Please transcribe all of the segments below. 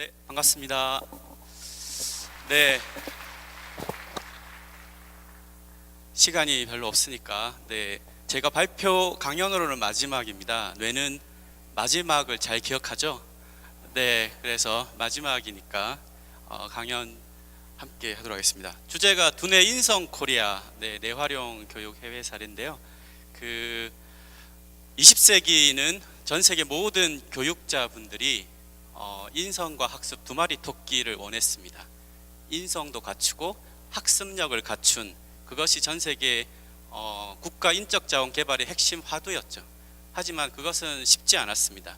네, 반갑습니다. 네, 시간이 별로 없으니까 제가 발표 강연으로는 마지막입니다. 뇌는 마지막을 잘 기억하죠? 네, 그래서 마지막이니까 강연 함께 하도록 하겠습니다. 주제가 두뇌 인성 코리아 뇌활용 교육 해외 사례인데요. 20세기는 전 세계 모든 교육자분들이 인성과 학습 두 마리 토끼를 원했습니다. 인성도 갖추고 학습력을 갖춘 그것이 전 세계 국가 인적 자원 개발의 핵심 화두였죠. 하지만 그것은 쉽지 않았습니다.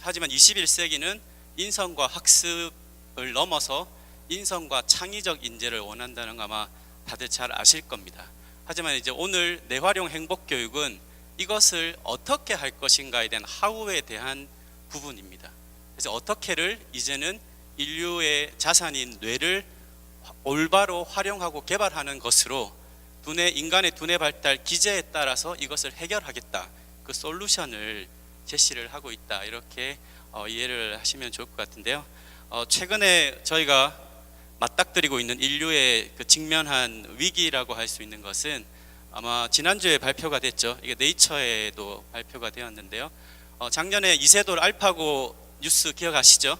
하지만 21세기는 인성과 학습을 넘어서 인성과 창의적 인재를 원한다는 거 아마 다들 잘 아실 겁니다. 하지만 이제 오늘 뇌활용 행복 교육은 이것을 어떻게 할 것인가에 대한 하우에 대한 부분입니다. 그래서 어떻게를 이제는 인류의 자산인 뇌를 올바로 활용하고 개발하는 것으로 인간의 두뇌 발달 기제에 따라서 이것을 해결하겠다. 그 솔루션을 제시를 하고 있다. 이렇게 이해를 하시면 좋을 것 같은데요. 최근에 저희가 맞닥뜨리고 있는 인류의 직면한 위기라고 할 수 있는 것은 아마 지난주에 발표가 됐죠. 이게 네이처에도 발표가 되었는데요. 작년에 이세돌 알파고 뉴스 기억하시죠?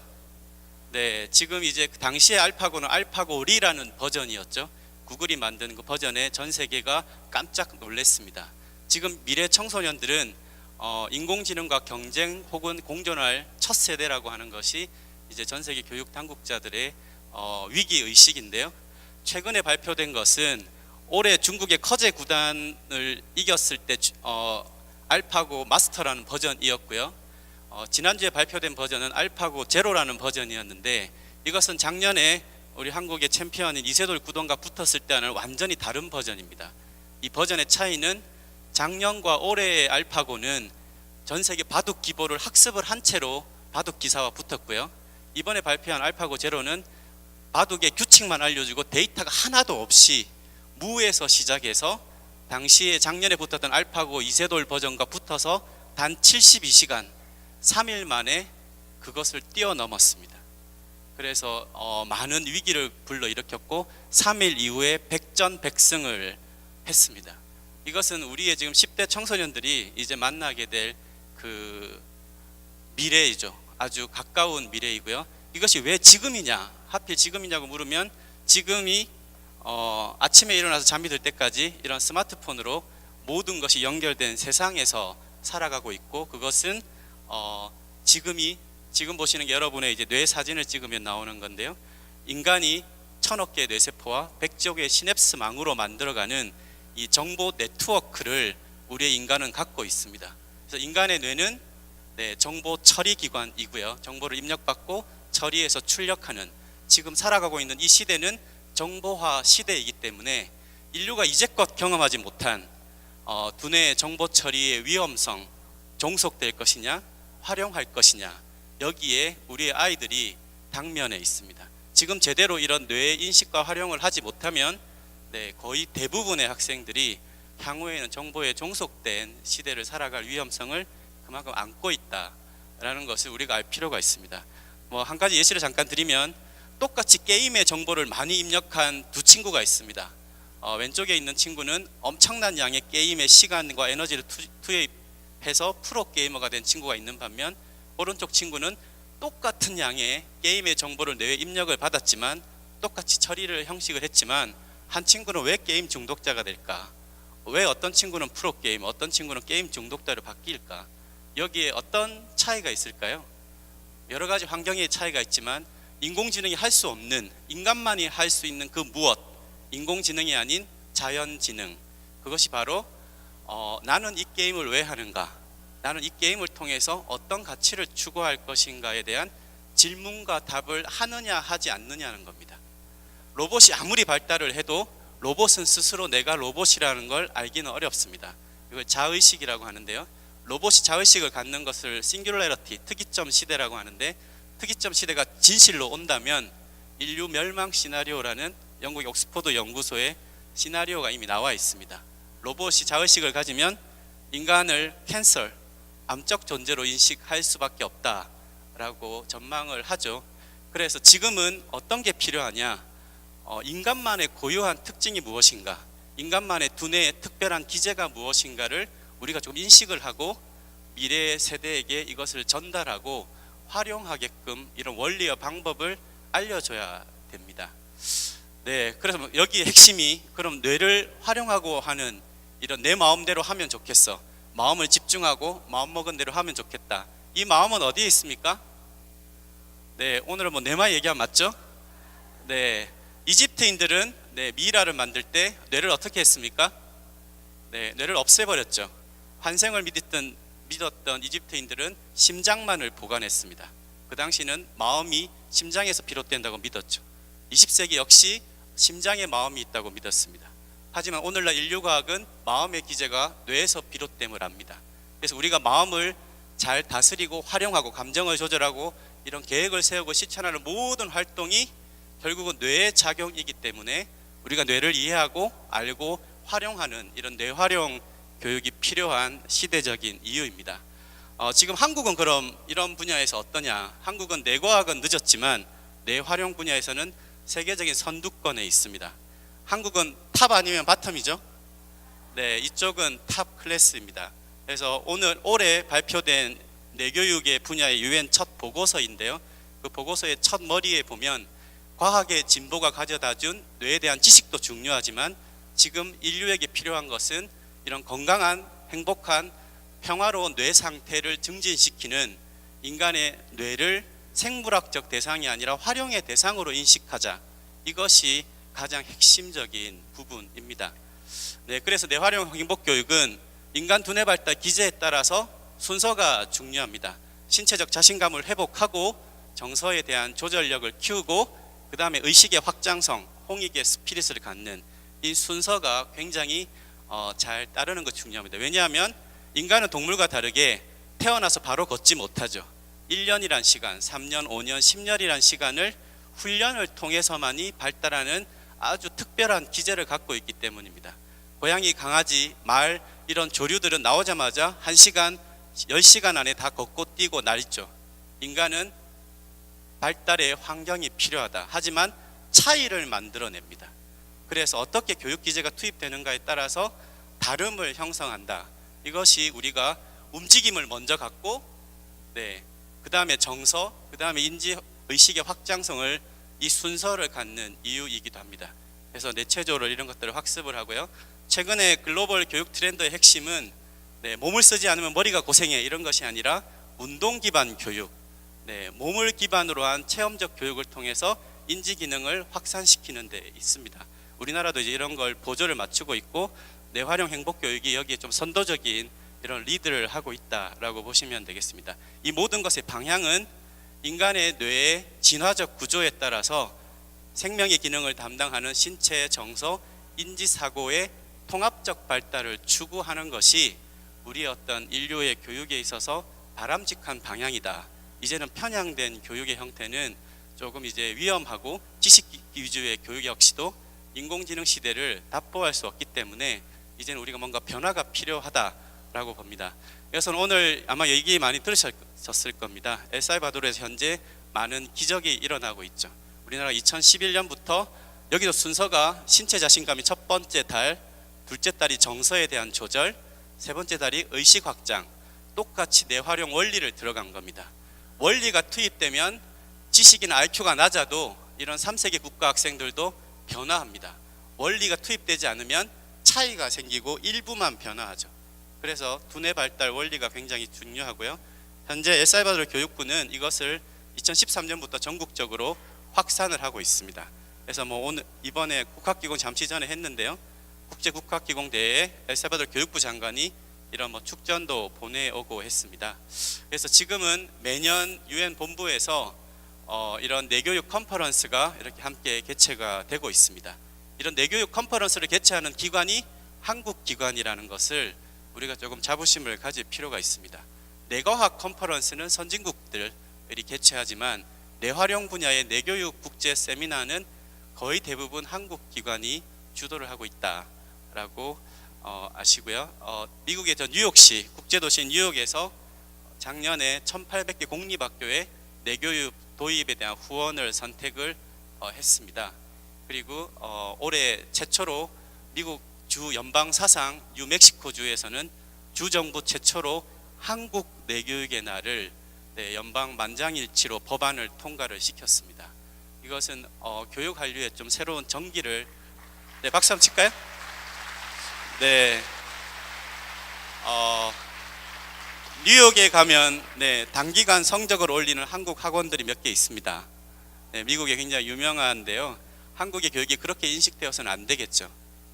네, 지금 이제 당시에 알파고는 알파고리라는 버전이었죠. 구글이 만든 그 버전에 전 세계가 깜짝 놀랐습니다. 지금 미래 청소년들은 인공지능과 경쟁 혹은 공존할 첫 세대라고 하는 것이 이제 전 세계 교육 당국자들의 위기 의식인데요. 최근에 발표된 것은 올해 중국의 커제 구단을 이겼을 때 알파고 마스터라는 버전이었고요. 지난주에 발표된 버전은 알파고 제로라는 버전이었는데 이것은 작년에 우리 한국의 챔피언인 이세돌 구단과 붙었을 때와는 완전히 다른 버전입니다. 이 버전의 차이는 작년과 올해의 알파고는 전 세계 바둑 기보를 학습을 한 채로 바둑 기사와 붙었고요. 이번에 발표한 알파고 제로는 바둑의 규칙만 알려주고 데이터가 하나도 없이 무에서 시작해서 당시에 작년에 붙었던 알파고 이세돌 버전과 붙어서 단 72시간 3일 만에 그것을 뛰어넘었습니다. 그래서 많은 위기를 불러일으켰고 3일 이후에 백전백승을 했습니다. 이것은 우리의 지금 10대 청소년들이 이제 만나게 될 그 미래이죠. 아주 가까운 미래이고요. 이것이 왜 지금이냐, 하필 지금이냐고 물으면 지금이 아침에 일어나서 잠이 들 때까지 이런 스마트폰으로 모든 것이 연결된 세상에서 살아가고 있고, 그것은 지금 보시는 게 여러분의 이제 뇌 사진을 찍으면 나오는 건데요. 인간이 1000억 개의 뇌세포와 100조 개의 시냅스망으로 만들어가는 이 정보 네트워크를 우리의 인간은 갖고 있습니다. 그래서 인간의 뇌는 정보 처리 기관이고요. 정보를 입력받고 처리해서 출력하는, 지금 살아가고 있는 이 시대는 정보화 시대이기 때문에 인류가 이제껏 경험하지 못한 두뇌 정보 처리의 위험성, 종속될 것이냐 활용할 것이냐, 여기에 우리의 아이들이 당면에 있습니다. 지금 제대로 이런 뇌 인식과 활용을 하지 못하면 거의 대부분의 학생들이 향후에는 정보에 종속된 시대를 살아갈 위험성을 그만큼 안고 있다라는 것을 우리가 알 필요가 있습니다. 한 가지 예시를 잠깐 드리면, 똑같이 게임의 정보를 많이 입력한 두 친구가 있습니다. 왼쪽에 있는 친구는 엄청난 양의 게임의 시간과 에너지를 투입해서 프로게이머가 된 친구가 있는 반면, 오른쪽 친구는 똑같은 양의 게임의 정보를 뇌에 입력을 받았지만 똑같이 처리를 형식을 했지만, 한 친구는 왜 게임 중독자가 될까? 왜 어떤 친구는 프로게이머, 어떤 친구는 게임 중독자로 바뀔까? 여기에 어떤 차이가 있을까요? 여러 가지 환경의 차이가 있지만 인공지능이 할 수 없는, 인간만이 할 수 있는 그 무엇, 인공지능이 아닌 자연지능, 그것이 바로 나는 이 게임을 왜 하는가, 나는 이 게임을 통해서 어떤 가치를 추구할 것인가에 대한 질문과 답을 하느냐 하지 않느냐는 겁니다. 로봇이 아무리 발달을 해도 로봇은 스스로 내가 로봇이라는 걸 알기는 어렵습니다. 이걸 자의식이라고 하는데요. 로봇이 자의식을 갖는 것을 싱귤러리티, 특이점 시대라고 하는데, 특이점 시대가 진실로 온다면 인류 멸망 시나리오라는 영국 옥스퍼드 연구소의 시나리오가 이미 나와 있습니다. 로봇이 자의식을 가지면 인간을 암적 존재로 인식할 수밖에 없다라고 전망을 하죠. 그래서 지금은 어떤 게 필요하냐? 인간만의 고유한 특징이 무엇인가? 인간만의 두뇌의 특별한 기제가 무엇인가를 우리가 좀 인식을 하고 미래 세대에게 이것을 전달하고 활용하게끔 이런 원리와 방법을 알려줘야 됩니다. 네, 그래서 여기 핵심이 그럼 뇌를 활용하고 하는 이런 내 마음대로 하면 좋겠어. 마음을 집중하고 마음 먹은 대로 하면 좋겠다. 이 마음은 어디에 있습니까? 네, 오늘은 뭐 뇌만 얘기하면 맞죠? 네, 이집트인들은 미이라를 만들 때 뇌를 어떻게 했습니까? 네, 뇌를 없애버렸죠. 환생을 믿었던 이집트인들은 심장만을 보관했습니다. 그 당시는 마음이 심장에서 비롯된다고 믿었죠. 20세기 역시 심장에 마음이 있다고 믿었습니다. 하지만 오늘날 인류과학은 마음의 기제가 뇌에서 비롯됨을 압니다. 그래서 우리가 마음을 잘 다스리고 활용하고 감정을 조절하고 이런 계획을 세우고 실천하는 모든 활동이 결국은 뇌의 작용이기 때문에 우리가 뇌를 이해하고 알고 활용하는 이런 뇌활용 교육이 필요한 시대적인 이유입니다. 지금 한국은 그럼 이런 분야에서 어떠냐? 한국은 뇌과학은 늦었지만 뇌활용 분야에서는 세계적인 선두권에 있습니다. 한국은 탑 아니면 바텀이죠? 네, 이쪽은 탑 클래스입니다. 그래서 올해 발표된 뇌교육의 분야의 UN 첫 보고서인데요. 그 보고서의 첫 머리에 보면 과학의 진보가 가져다준 뇌에 대한 지식도 중요하지만 지금 인류에게 필요한 것은 이런 건강한 행복한 평화로운 뇌 상태를 증진시키는 인간의 뇌를 생물학적 대상이 아니라 활용의 대상으로 인식하자. 이것이 가장 핵심적인 부분입니다. 네, 그래서 뇌활용 행복교육은 인간 두뇌 발달 기제에 따라서 순서가 중요합니다. 신체적 자신감을 회복하고 정서에 대한 조절력을 키우고 그 다음에 의식의 확장성, 홍익의 스피릿을 갖는 이 순서가 굉장히 잘 따르는 것 중요합니다. 왜냐하면 인간은 동물과 다르게 태어나서 바로 걷지 못하죠. 1년이란 시간, 3년, 5년, 10년이란 시간을 훈련을 통해서만이 발달하는 아주 특별한 기제를 갖고 있기 때문입니다. 고양이, 강아지, 말 이런 조류들은 나오자마자 1시간, 10시간 안에 다 걷고 뛰고 날죠. 인간은 발달의 환경이 필요하다. 하지만 차이를 만들어냅니다. 그래서 어떻게 교육 기제가 투입되는가에 따라서 다름을 형성한다. 이것이 우리가 움직임을 먼저 갖고 그 다음에 정서, 그 다음에 인지 의식의 확장성을 이 순서를 갖는 이유이기도 합니다. 그래서 뇌체조로 이런 것들을 학습을 하고요. 최근에 글로벌 교육 트렌드의 핵심은 몸을 쓰지 않으면 머리가 고생해 이런 것이 아니라 운동 기반 교육, 몸을 기반으로 한 체험적 교육을 통해서 인지 기능을 확산시키는 데 있습니다. 우리나라도 이제 이런 걸 보조를 맞추고 있고 뇌활용 행복 교육이 여기에 좀 선도적인 이런 리드를 하고 있다라고 보시면 되겠습니다. 이 모든 것의 방향은 인간의 뇌의 진화적 구조에 따라서 생명의 기능을 담당하는 신체, 정서, 인지, 사고의 통합적 발달을 추구하는 것이 우리 어떤 인류의 교육에 있어서 바람직한 방향이다. 이제는 편향된 교육의 형태는 조금 이제 위험하고 지식 위주의 교육 역시도 인공지능 시대를 답보할 수 없기 때문에 이제는 우리가 뭔가 변화가 필요하다라고 봅니다. 그래서 오늘 아마 얘기 많이 들으셨을 겁니다. 엘살바도르에서 현재 많은 기적이 일어나고 있죠. 우리나라 2011년부터 여기도 순서가 신체 자신감이 첫 번째 달, 둘째 달이 정서에 대한 조절, 세 번째 달이 의식 확장, 똑같이 뇌활용 원리를 들어간 겁니다. 원리가 투입되면 지식이나 IQ가 낮아도 이런 3세계 국가 학생들도 변화합니다. 원리가 투입되지 않으면 차이가 생기고 일부만 변화하죠. 그래서 두뇌 발달 원리가 굉장히 중요하고요. 현재 엘살바도르 교육부는 이것을 2013년부터 전국적으로 확산을 하고 있습니다. 그래서 오늘 이번에 국학기공 잠시 전에 했는데요. 국제국학기공대회에 엘살바도르 교육부 장관이 이런 축전도 보내오고 했습니다. 그래서 지금은 매년 UN 본부에서 이런 뇌교육 컨퍼런스가 이렇게 함께 개최가 되고 있습니다. 이런 뇌교육 컨퍼런스를 개최하는 기관이 한국 기관이라는 것을 우리가 조금 자부심을 가질 필요가 있습니다. 뇌과학 컨퍼런스는 선진국들이 개최하지만 뇌활용 분야의 뇌교육 국제 세미나는 거의 대부분 한국 기관이 주도를 하고 있다라고 아시고요. 미국의 뉴욕시 국제도시 뉴욕에서 작년에 1800개 공립학교에 뇌교육 도입에 대한 후원을 선택을 했습니다. 그리고 올해 최초로 미국 주 연방 사상 뉴멕시코주에서는 주정부 최초로 한국 내교육의 날을 연방 만장일치로 법안을 통과를 시켰습니다. 이것은 교육 한류에 좀 새로운 전기를 박수 한번 칠까요? 네. 뉴욕에 가면 단기간 성적을 올리는 한국 학원들이 몇 개 있습니다. 미국에 굉장히 유명한데요. 한국의 교육이 그렇게 인식되어서는 안 되겠죠.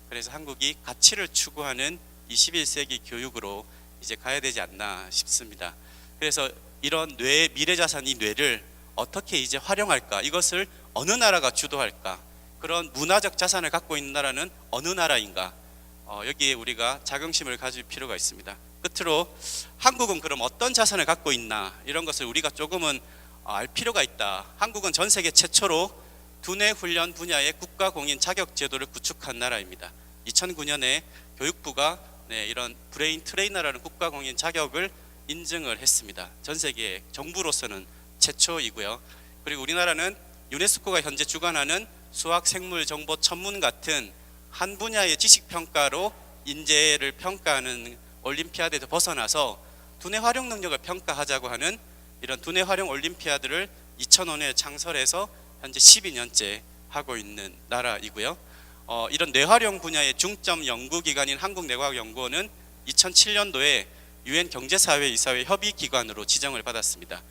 그래서 한국이 가치를 추구하는 21세기 교육으로 이제 가야 되지 않나 싶습니다. 그래서 이런 미래 자산, 이 뇌를 어떻게 이제 활용할까? 이것을 어느 나라가 주도할까? 그런 문화적 자산을 갖고 있는 나라는 어느 나라인가? 여기에 우리가 자긍심을 가질 필요가 있습니다. 끝으로 한국은 그럼 어떤 자산을 갖고 있나? 이런 것을 우리가 조금은 알 필요가 있다. 한국은 전 세계 최초로 두뇌 훈련 분야의 국가 공인 자격 제도를 구축한 나라입니다. 2009년에 교육부가 이런 브레인 트레이너라는 국가 공인 자격을 인증을 했습니다. 전 세계 정부로서는 최초이고요. 그리고 우리나라는 유네스코가 현재 주관하는 수학, 생물, 정보, 천문 같은 한 분야의 지식 평가로 인재를 평가하는 올림피아드에서 벗어나서 두뇌 활용 능력을 평가하자고 하는 이런 두뇌 활용 올림피아드를 2005년에 창설해서 현재 12년째 하고 있는 나라이고요. 이런 뇌활용 분야의 중점 연구기관인 한국뇌과학연구원은 2007년도에 유엔 경제사회 이사회 협의기관으로 지정을 받았습니다.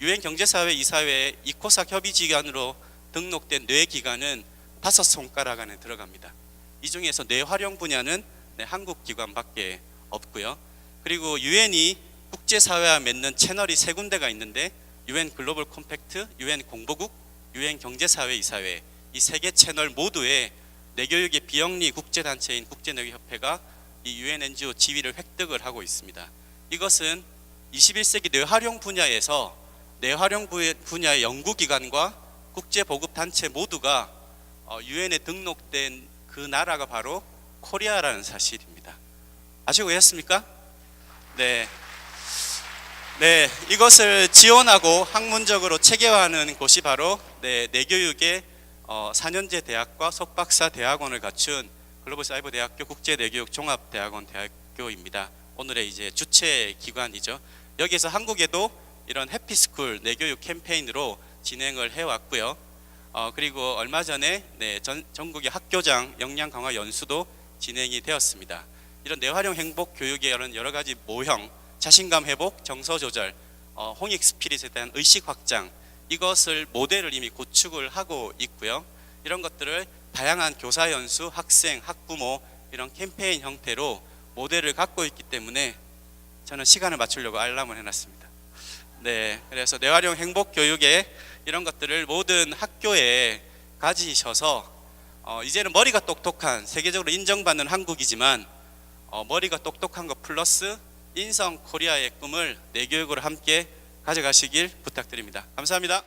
유엔 경제사회 이코삭 협의기관으로 등록된 뇌기관은 5손가락 안에 들어갑니다. 이 중에서 뇌활용 분야는 한국 기관밖에 없고요. 그리고 유엔이 국제사회와 맺는 채널이 3군데가 있는데 유엔 글로벌 컴팩트, 유엔 공보국, 유엔 경제사회 이사회, 이 3개 채널 모두에 뇌교육의 비영리 국제단체인 국제뇌교협회가 이 유엔 NGO 지위를 획득을 하고 있습니다. 이것은 21세기 뇌활용 분야에서 뇌활용 분야의 연구기관과 국제보급단체 모두가 유엔에 등록된 그 나라가 바로 코리아라는 사실입니다. 아시고 계셨습니까? 네, 이것을 지원하고 학문적으로 체계화하는 곳이 바로 뇌교육의 4년제 대학과 석박사 대학원을 갖춘 글로벌사이버대학교 국제뇌교육 종합대학원 대학교입니다. 오늘의 이제 주최 기관이죠. 여기에서 한국에도 이런 해피스쿨 뇌교육 캠페인으로 진행을 해왔고요. 그리고 얼마 전에 전국의 학교장 역량 강화 연수도 진행이 되었습니다. 이런 뇌활용 행복 교육의 여러 가지 모형, 자신감 회복, 정서 조절, 홍익 스피릿에 대한 의식 확장, 이것을 모델을 이미 구축을 하고 있고요. 이런 것들을 다양한 교사 연수, 학생, 학부모 이런 캠페인 형태로 모델을 갖고 있기 때문에 저는 시간을 맞추려고 알람을 해놨습니다. 그래서 뇌활용 행복 교육에 이런 것들을 모든 학교에 가지셔서 이제는 머리가 똑똑한, 세계적으로 인정받는 한국이지만 머리가 똑똑한 것 플러스 인성 코리아의 꿈을 뇌교육으로 함께 가져가시길 부탁드립니다. 감사합니다.